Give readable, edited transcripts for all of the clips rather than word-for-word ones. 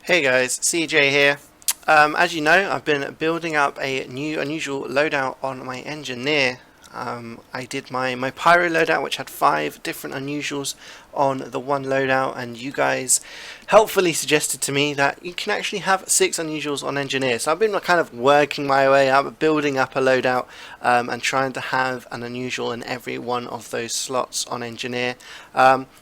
Hey guys, CJ here. As you know, I've been building up a new unusual loadout on my engineer. I did my pyro loadout, which had 5 different unusuals on the one loadout, and you guys helpfully suggested to me that you can actually have 6 unusuals on engineer. So I've been kind of working my way up, building up a loadout, and trying to have an unusual in every one of those slots on engineer.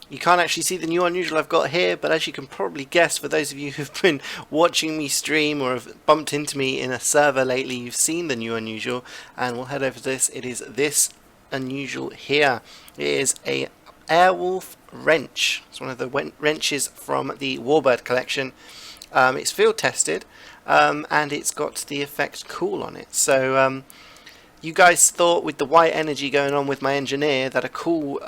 You can't actually see the new unusual I've got here, but as you can probably guess, for those of you who've been watching me stream or have bumped into me in a server lately, you've seen the new unusual, and we'll head over to this. It is this unusual here. It is a Airwolf Wrench. It's one of the wrenches from the Warbird collection. It's field tested, and it's got the effect cool on it. So you guys thought with the white energy going on with my engineer that a cool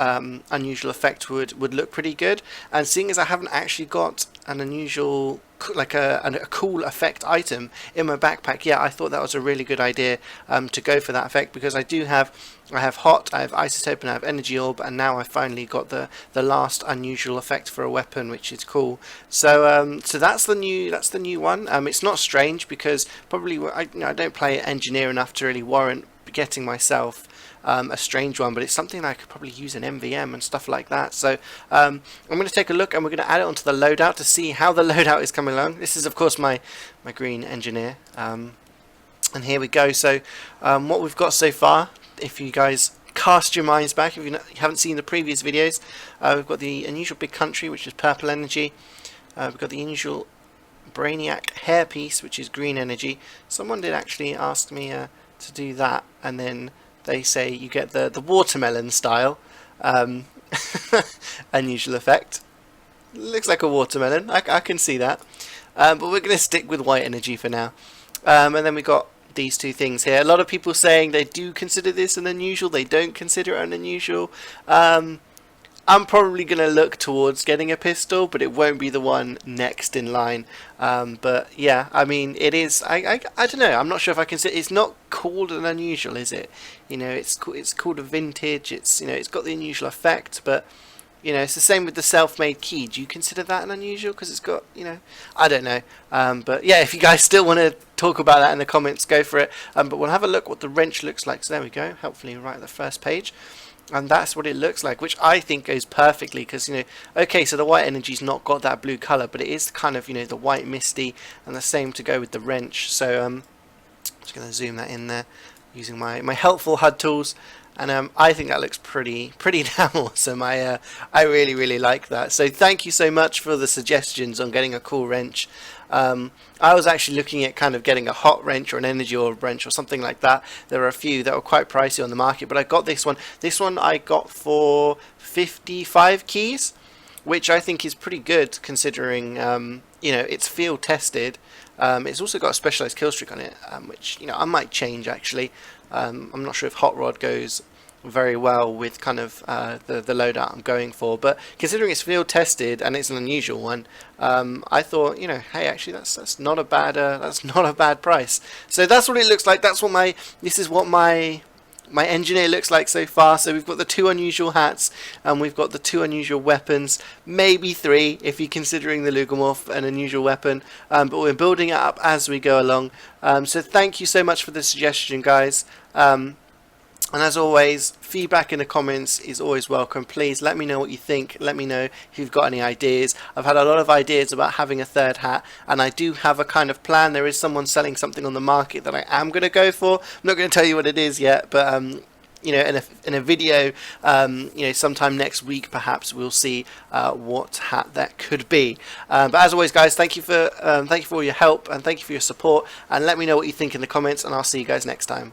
unusual effect would look pretty good, and seeing as I haven't actually got an unusual like a cool effect item in my backpack yet, I thought that was a really good idea to go for that effect, because I have hot, I have isotope, and I have energy orb, and now I've finally got the last unusual effect for a weapon, which is cool. So so that's the new one. It's not strange, because probably I don't play engineer enough to really warrant getting myself a strange one, but it's something that I could probably use in MVM and stuff like that. So I'm going to take a look, and we're going to add it onto the loadout to see how the loadout is coming along. This is of course my green engineer, and here we go. So what we've got so far, if you guys cast your minds back, if you haven't seen the previous videos, we've got the unusual big country, which is purple energy. We've got the unusual brainiac hairpiece, which is green energy. Someone did actually ask me to do that, and then they say you get the watermelon style unusual effect. Looks like a watermelon, I can see that, but we're going to stick with white energy for now. And then we got these two things here. A lot of people saying they do consider this an unusual, they don't consider it an unusual. I'm probably going to look towards getting a pistol, but it won't be the one next in line. But yeah, I mean, it is. I don't know. I'm not sure if I can say it's not called an unusual, is it? You know, it's called a vintage. It's it's got the unusual effect, but it's the same with the self-made key. Do you consider that an unusual because it's got I don't know. But yeah, if you guys still want to talk about that in the comments, go for it. But we'll have a look what the wrench looks like. So there we go. Hopefully right at the first page. And that's what it looks like, which I think goes perfectly, because okay, so the white energy's not got that blue color, but it is kind of the white misty, and the same to go with the wrench. So I'm just going to zoom that in there using my helpful HUD tools, and I think that looks pretty damn awesome. I really like that. So thank you so much for the suggestions on getting a cool wrench. I was actually looking at kind of getting a hot wrench or an energy orb wrench or something like that. There are a few that were quite pricey on the market, but I got this one. This one I got for 55 keys, which I think is pretty good considering it's field tested. It's also got a specialized kill streak on it, which I might change actually. I'm not sure if hot rod goes very well with kind of the loadout I'm going for, but considering it's field tested and it's an unusual one, I thought hey, actually that's not a bad price. So that's what it looks like. This is what my engineer looks like so far. So we've got the 2 unusual hats, and we've got the 2 unusual weapons, maybe 3 if you're considering the Lugomorph an unusual weapon, but we're building it up as we go along. So thank you so much for the suggestion, guys. And as always, feedback in the comments is always welcome. Please let me know what you think. Let me know if you've got any ideas. I've had a lot of ideas about having a 3rd hat, and I do have a kind of plan. There is someone selling something on the market that I am going to go for. I'm not going to tell you what it is yet, but in a video, sometime next week perhaps, we'll see what hat that could be. But as always, guys, thank you for all your help, and thank you for your support, and let me know what you think in the comments, and I'll see you guys next time.